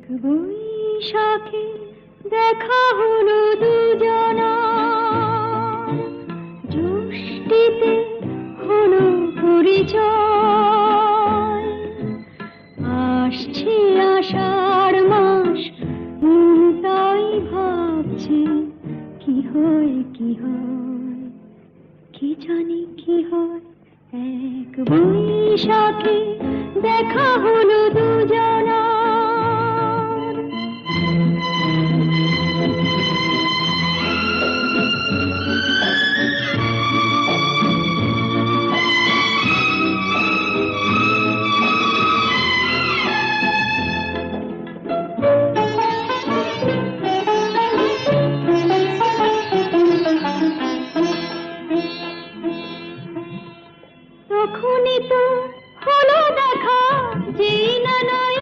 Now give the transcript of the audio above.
বৈশাখে দেখা হলো দুজনা, জ্যৈষ্ঠীতে হলো পরিচয়। আসছে আষাঢ় মাস, তাই ভাবছি কি হয় কি হয়, কি জানি কি হয়। এক বৈশাখে দেখা হলো দুজনা,